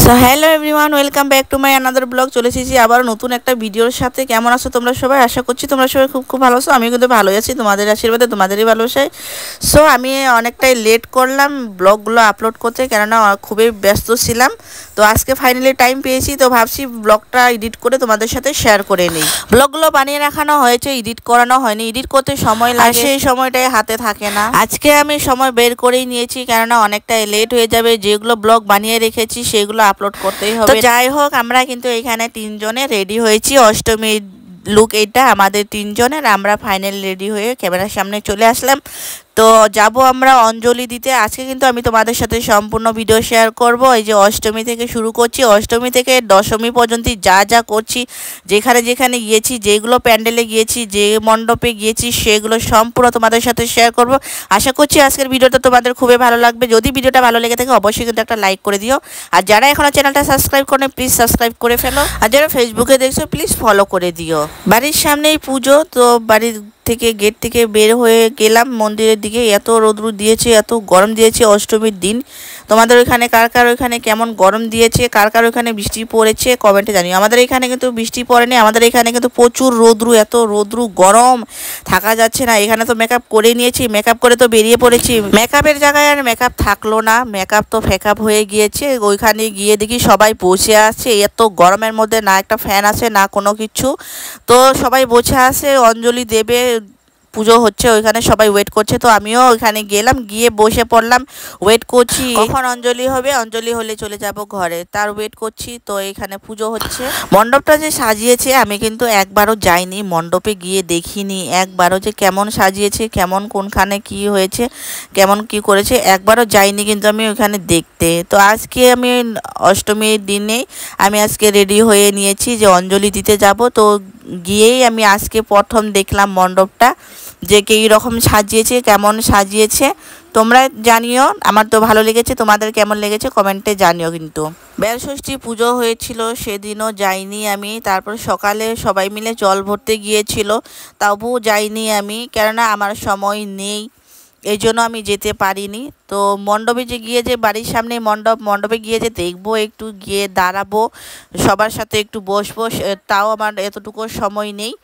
So hello everyone, welcome back to my another blog. চলে এসেছি আবার নতুন একটা ভিডিওর সাথে। কেমন আছো তোমরা সবাই? আশা করছি তোমরা সবাই খুব খুব ভালো আছো। আমিও কিন্তু ভালো আছি, তোমাদের আশীর্বাদে, তোমাদেরই ভালোবাসায়। সো আমি অনেকটাই লেট করলাম ব্লগগুলো আপলোড করতে, কেননা খুবই ব্যস্ত ছিলাম। তো আজকে ফাইনালি টাইম পেয়েছি, তো ভাবছি ব্লগটা এডিট করে তোমাদের সাথে শেয়ার করে নিই। ব্লগগুলো বানিয়ে রাখানো হয়েছে, এডিট করানো হয়নি। এডিট করতে সময় লাগে, সেই সময়টাই হাতে থাকে না। আজকে আমি সময় বের করেই নিয়েছি, কেননা অনেকটাই লেট হয়ে যাবে। যেগুলো ব্লগ বানিয়ে রেখেছি সেগুলো আপলোড করতেই হবে। তো যাই হোক, আমরা কিন্তু এখানে তিনজনে রেডি হয়েছি। অষ্টমীর লুক এটা আমাদের তিনজনের। আমরা ফাইনাল রেডি হয়ে ক্যামেরার সামনে চলে আসলাম। তো যাব আমরা অঞ্জলি দিতে। আজকে কিন্তু আমি তোমাদের সাথে সম্পূর্ণ ভিডিও শেয়ার করব। এই যে অষ্টমী থেকে শুরু করছি, অষ্টমী থেকে দশমী পর্যন্ত যা যা করছি, যেখানে যেখানে গিয়েছি, যেগুলো প্যান্ডেলে গিয়েছি, যে মণ্ডপে গিয়েছি, সেগুলো সম্পূর্ণ তোমাদের সাথে শেয়ার করব। আশা করছি আজকের ভিডিওটা তোমাদের খুবই ভালো লাগবে। যদি ভিডিওটা ভালো লেগে থাকে অবশ্যই কিন্তু একটা লাইক করে দিও। আর যারা এখনো চ্যানেলটা সাবস্ক্রাইব করে প্লিজ সাবস্ক্রাইব করে ফেলো। আর যারা ফেসবুকে দেখছো প্লিজ ফলো করে দিও। বাড়ির সামনেই পুজো, তো বাড়ির থেকে গেট থেকে বের হয়ে গেলাম মন্দিরের দিকে। এত রোদ্র দিয়েছে, এত গরম দিয়েছে অষ্টমীর দিন। তোমাদের ওইখানে কার কার ওইখানে কেমন গরম দিয়েছে, কার কার ওইখানে বৃষ্টি পড়েছে কমেন্টে জানিও। আমাদের এখানে কিন্তু বৃষ্টি পড়েনি, আমাদের এখানে কিন্তু প্রচুর রোদ্রু, এত রোদ্রু গরম থাকা যাচ্ছে না। এখানে তো মেকআপ করে নিয়েছি, মেকআপ করে তো বেরিয়ে পড়েছি। মেকআপের জায়গায় আর মেকআপ থাকলো না, মেকআপ তো ফেকআপ হয়ে গিয়েছে। ওইখানে গিয়ে দেখি সবাই বসে আছে, এত গরমের মধ্যে না একটা ফ্যান আছে না কোনো কিছু। তো সবাই বসে আছে, অঞ্জলি দেবে, পুজো হচ্ছে, ওইখানে সবাই ওয়েট করছে। তো আমিও ওইখানে গেলাম, গিয়ে বসে পড়লাম, ওয়েট করছি কখন অঞ্জলি হবে। অঞ্জলি হলে চলে যাব ঘরে, তার ওয়েট করছি। তো এখানে পুজো হচ্ছে। মণ্ডপটা যে সাজিয়েছে, আমি কিন্তু একবারও যাইনি মণ্ডপে, গিয়ে দেখিনি একবারও যে কেমন সাজিয়েছে, কেমন কোনখানে কি হয়েছে, কেমন কি করেছে, একবারও যাইনি কিন্তু আমি ওইখানে দেখতে। তো আজকে আমি অষ্টমীর দিনে আমি আজকে রেডি হয়ে নিয়েছি যে অঞ্জলি দিতে যাব। তো গিয়েই আমি আজকে প্রথম দেখলাম মণ্ডপটা, যে কী রকম সাজিয়েছে, কেমন সাজিয়েছে তোমরা জানিও। আমার তো ভালো লেগেছে, তোমাদের কেমন লেগেছে কমেন্টে জানিও। কিন্তু বেলষষ্ঠী পুজো হয়েছিল, সেদিনও যাইনি আমি। তারপর সকালে সবাই মিলে জল ভরতে গিয়েছিল, তবুও যাইনি আমি, কেননা আমার সময় নেই, এই জন্য আমি যেতে পারিনি। তো মণ্ডপে যে গিয়ে যে বাড়ির সামনে মণ্ডপে গিয়ে যে দেখবো, একটু গিয়ে দাঁড়াবো, সবার সাথে একটু বসবো, তাও আমার এতটুকু সময় নেই।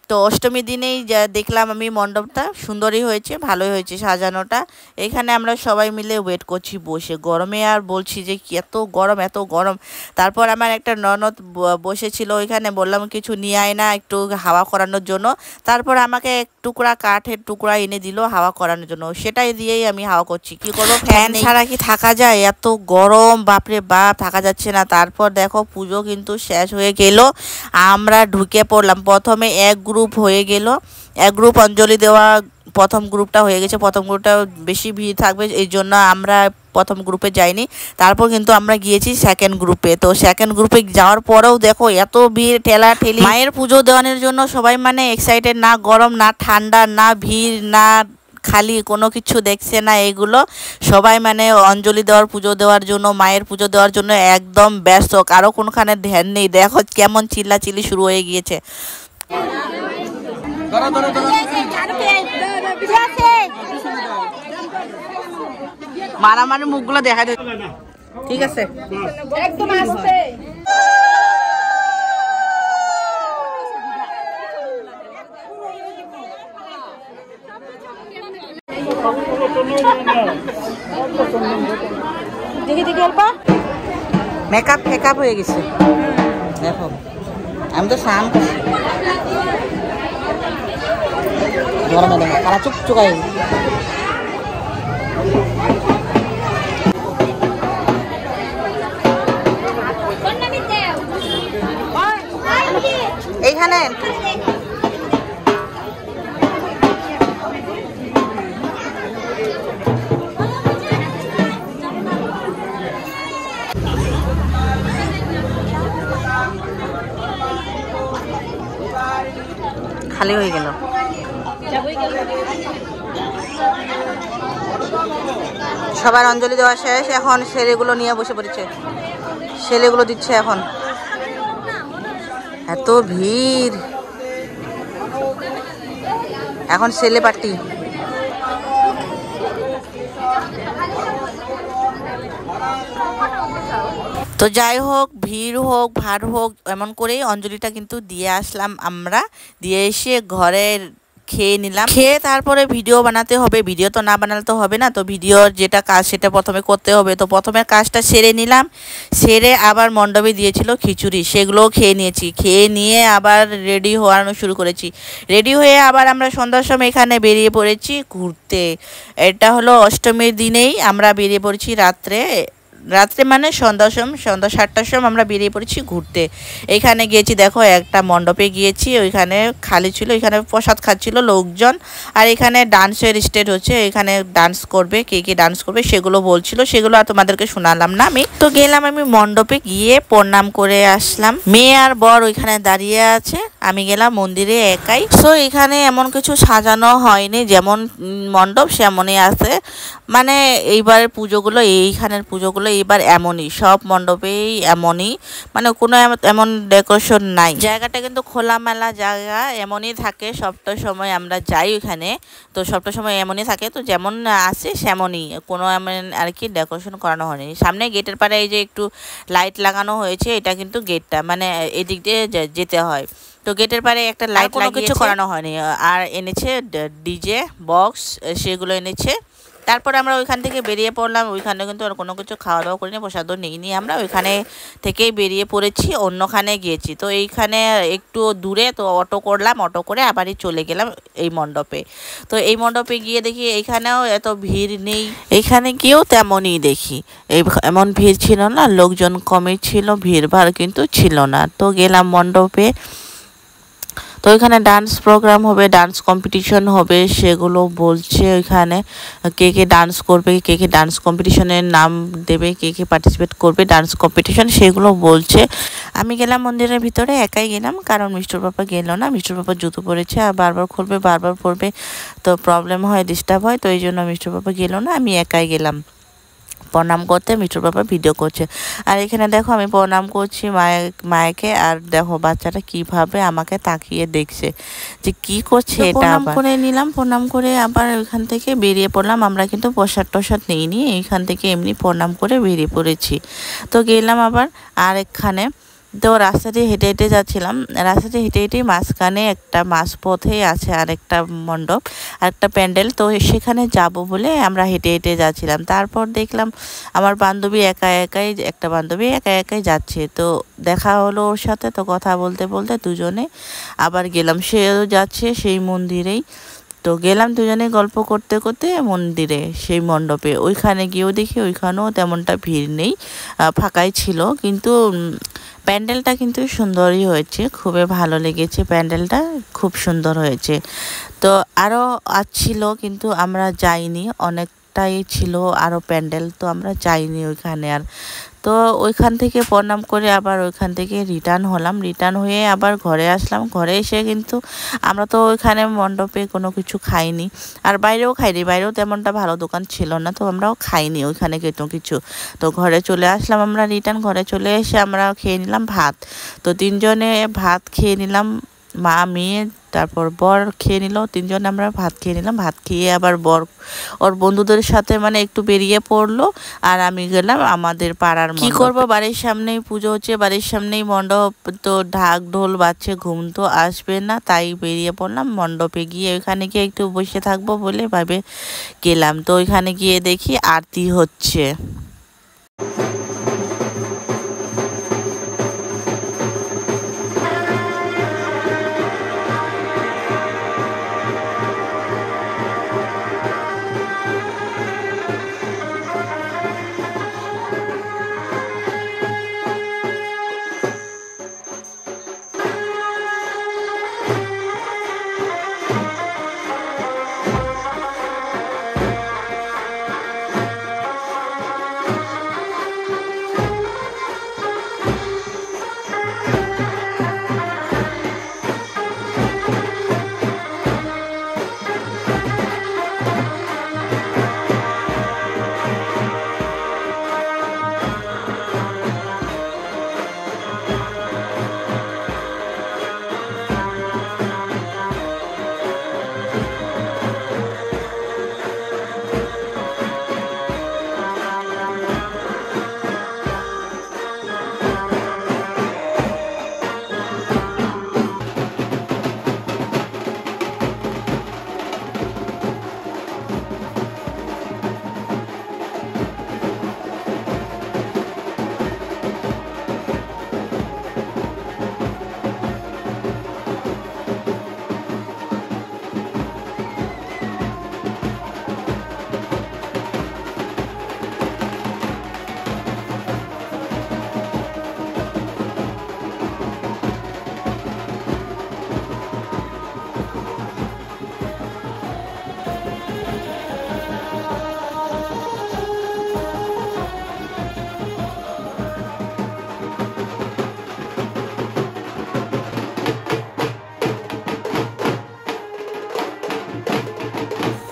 তো অষ্টমীর দিনেই যা দেখলাম আমি মণ্ডপটা সুন্দরই হয়েছে, ভালোই হয়েছে সাজানোটা। এখানে আমরা সবাই মিলে ওয়েট করছি বসে, গরমে আর বলছি যে এত গরম, এত গরম। তারপর আমার একটা ননদ বসেছিল ওইখানে, বললাম কিছু নিয়ে আয় না একটু হাওয়া করানোর জন্য। তারপর আমাকে এক টুকরা কাঠের টুকরা এনে দিল হাওয়া করানোর জন্য, সেটাই দিয়েই আমি হাওয়া করছি। কি করবো, ফ্যান ছাড়া কি থাকা যায়? এত গরম, বাপরে বাপ, থাকা যাচ্ছে না। তারপর দেখো পুজো কিন্তু শেষ হয়ে গেল, আমরা ঢুকে পড়লাম। প্রথমে এক গ্রুপ হয়ে গেল, এক গ্রুপ অঞ্জলি দেওয়া, প্রথম গ্রুপটা হয়ে গেছে। প্রথম গ্রুপটা বেশি ভিড় থাকবে, এই জন্য আমরা প্রথম গ্রুপে যাইনি। তারপর কিন্তু আমরা গিয়েছি সেকেন্ড গ্রুপে। তো সেকেন্ড গ্রুপে যাওয়ার পরেও দেখো এত ভিড়, ঠেলা ঠেলি। মায়ের পুজো দেওয়ানোর জন্য সবাই মানে এক্সাইটেড, না গরম না ঠান্ডা না ভিড় না খালি কোনো কিছু দেখছে না এগুলো। সবাই মানে অঞ্জলি দেওয়ার, পুজো দেওয়ার জন্য, মায়ের পুজো দেওয়ার জন্য একদম ব্যস্ত, কারো কোনখানে ধ্যান নেই। দেখো কেমন চিল্লাচিল্লি শুরু হয়ে গিয়েছে। মারামারি মুখগুলো দেখা যায়, ঠিক আছে একদম আস্তে। মেকআপ ফেকআপ হয়ে গেছে, দেখো আমি তো স্নান করছি, গরমে দেখো কারা চুকচুকাই। এইখানে খালি হয়ে গেল। সবার অঞ্জলি দেওয়া শেষ, এখন ছেলেগুলো নিয়ে বসে পড়েছে, ছেলেগুলো দিচ্ছে এখন। এত ভিড়, এখন ছেলে পার্টি। তো তো যাই হোক, ভিড় হোক ভাড় হোক, এমন করেই অঞ্জলিটা কিন্তু দিয়ে আসলাম আমরা। দিয়ে এসে ঘরের খেয়ে নিলাম, খেয়ে তারপরে ভিডিও বানাতে হবে। ভিডিও তো না বানালে তো হবে না, তো ভিডিওর যেটা কাজ সেটা প্রথমে করতে হবে। তো প্রথমে কাজটা সেরে নিলাম, সেরে আবার মণ্ডপে দিয়েছিল খিচুড়ি, সেগুলোও খেয়ে নিয়েছি। খেয়ে নিয়ে আবার রেডি হওয়ানো শুরু করেছি। রেডি হয়ে আবার আমরা সন্ধ্যার সময় এখানে বেরিয়ে পড়েছি ঘুরতে। এটা হলো অষ্টমীর দিনেই আমরা বেরিয়ে পড়েছি রাত্রে। রাত্রে মানে সন্ধ্যা 7টার সময় আমরা বেরিয়ে পড়েছি ঘুরতে। এইখানে গিয়েছি, দেখো একটা মণ্ডপে গিয়েছি, ওইখানে খালি ছিল, ওইখানে প্রসাদ খাচ্ছিল লোকজন। আর এখানে ডান্সের স্টেজ হচ্ছে, এখানে ডান্স করবে, কে কে ডান্স করবে সেগুলো বলছিল, সেগুলো আর তোমাদেরকে শোনালাম না আমি। তো গেলাম আমি মণ্ডপে, গিয়ে প্রণাম করে আসলাম। মেয়ে আর বর ওইখানে দাঁড়িয়ে আছে, আমি গেলাম মন্দিরে একাই। সো এখানে এমন কিছু সাজানো হয়নি, যেমন মণ্ডপ সেমনই আছে। মানে এইবারের পুজোগুলো, এইখানের পুজোগুলো এইবার এমনই, সব মণ্ডপেই এমনই, মানে কোনো এমন ডেকোরেশন নাই। জায়গাটা কিন্তু খোলামেলা জায়গা, এমনই থাকে সবটা সময় আমরা যাই ওইখানে। তো সবটা সময় এমনই থাকে, তো যেমন আছে সেমনই, কোনো এমন আর কি ডেকোরেশন করানো হয়নি। সামনে গেটের পাড়ে এই যে একটু লাইট লাগানো হয়েছে, এটা কিন্তু গেটটা, মানে এদিক দিয়ে যেতে হয়। তো গেটের পাড়ে একটা লাইট লাগিয়ে কিছু করানো হয়নি। আর এনেছে ডিজে বক্স, সেগুলো এনেছে। তারপরে আমরা ওইখান থেকে বেরিয়ে পড়লাম। ওইখানে কিন্তু আর কোনো কিছু খাওয়া দাওয়া করিনি, প্রসাদও নিইনি আমরা। ওইখানে থেকেই বেরিয়ে পড়েছি, অন্যখানে গিয়েছি। তো এইখানে একটু দূরে, তো অটো করলাম, অটো করে আবারই চলে গেলাম এই মণ্ডপে। তো এই মণ্ডপে গিয়ে দেখি এইখানেও এত ভিড় নেই, এইখানে গিয়েও তেমনই দেখি এমন ভিড় ছিল না, লোকজন কমই ছিল, ভিড় ভাড় কিন্তু ছিল না। তো গেলাম মণ্ডপে। তো ওইখানে ডান্স প্রোগ্রাম হবে, ডান্স কম্পিটিশন হবে, সেগুলো বলছে। ওইখানে কে কে ডান্স করবে, কে কে ডান্স কম্পিটিশনের নাম দেবে, কে কে পার্টিসিপেট করবে ডান্স কম্পিটিশন, সেগুলো বলছে। আমি গেলাম মন্দিরের ভিতরে, একাই গেলাম, কারণ মিষ্টুর পাপা গেল না। মিষ্টুর পাপা জুতো পরেছে, আর বারবার খুলবে বারবার পরবে, তো প্রবলেম হয়, ডিস্টার্ব হয়। তো এই জন্য মিষ্টুর পাপা গেল না, আমি একাই গেলাম প্রণাম করতে। মিষ্টুর বাবা ভিডিও করছে। আর এখানে দেখো আমি প্রণাম করছি মায়াকে, আর দেখো বাচ্চাটা কিভাবে আমাকে তাকিয়ে দেখছে যে কি করছে। এটা প্রণাম করে নিলাম, প্রণাম করে আবার ওইখান থেকে বেরিয়ে পড়লাম। আমরা কিন্তু প্রসাদ টসাদ নিইনি, এইখান থেকে এমনি প্রণাম করে বেরিয়ে পড়েছি। তো গেলাম আবার আরেকখানে। তো রাস্তা দিয়ে হেঁটে হেঁটে যাচ্ছিলাম, রাস্তা দিয়ে হেঁটে হেঁটে মাঝখানে একটা মাঝপথেই আছে আরেকটা মণ্ডপ, আরেকটা প্যান্ডেল। তো সেখানে যাব বলে আমরা হেঁটে হেঁটে যাচ্ছিলাম। তারপর দেখলাম আমার বান্ধবী একটা বান্ধবী একা একাই যাচ্ছে। তো দেখা হলো ওর সাথে, তো কথা বলতে বলতে দুজনে আবার গেলাম, সেও যাচ্ছে সেই মন্দিরেই। তো গেলাম দুজনে গল্প করতে করতে মন্দিরে, সেই মণ্ডপে। ওইখানে গিয়েও দেখি ওইখানেও তেমনটা ভিড় নেই, ফাঁকাই ছিল। কিন্তু প্যান্ডেলটা কিন্তু সুন্দরই হয়েছে, খুবই ভালো লেগেছে, প্যান্ডেলটা খুব সুন্দর হয়েছে। তো আরও ছিল, কিন্তু আমরা যাইনি, অনেকটাই ছিল আরও প্যান্ডেল, তো আমরা যাইনি ওইখানে আর। তো ওইখান থেকে প্রণাম করে আবার ওইখান থেকে রিটার্ন হলাম। রিটার্ন হয়ে আবার ঘরে আসলাম। ঘরে এসে কিন্তু আমরা তো ওইখানে মণ্ডপে কোনো কিছু খাইনি, আর বাইরেও খাইনি, বাইরেও তেমনটা ভালো দোকান ছিল না, তো আমরাও খাইনি ওইখানে কোনো কিছু। তো ঘরে চলে আসলাম আমরা রিটার্ন। ঘরে চলে এসে আমরা খেয়ে নিলাম ভাত। তো তিনজনে ভাত খেয়ে নিলাম, মা মেয়ে তারপর বর খেয়ে নিল, তিনজন আমরা ভাত খেয়ে নিলাম। ভাত খেয়ে আবার বর ওর বন্ধুদের সাথে মানে একটু বেরিয়ে পড়লো, আর আমি গেলাম আমাদের পাড়ার। কি করব, বাড়ির সামনেই পুজো হচ্ছে, বাড়ির সামনেই মণ্ডপ, তো ঢাক ঢোল বাজছে, ঘুম তো আসবে না, তাই বেরিয়ে পড়লাম মণ্ডপে। গিয়ে ওইখানে গিয়ে একটু বসে থাকবো বলে ভাবে গেলাম। তো ওইখানে গিয়ে দেখি আরতি হচ্ছে।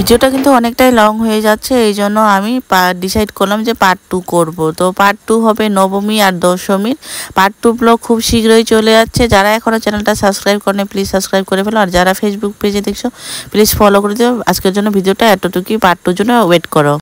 ভিডিওটা কিন্তু অনেকটাই লং হয়ে যাচ্ছে, এই জন্য আমি ডিসাইড করলাম যে পার্ট 2 করব। তো পার্ট 2 হবে নবমী আর দশমীর। পার্ট 2 ব্লগ খুব শীঘ্রই চলে যাচ্ছে। যারা এখনও চ্যানেলটা সাবস্ক্রাইব করেনি প্লিজ সাবস্ক্রাইব করে ফেলো, আর যারা ফেসবুক পেজে দেখছো প্লিজ ফলো করে দিও। আজকের জন্য ভিডিওটা এতটুকুই, পার্ট 2 জন্য ওয়েট করো।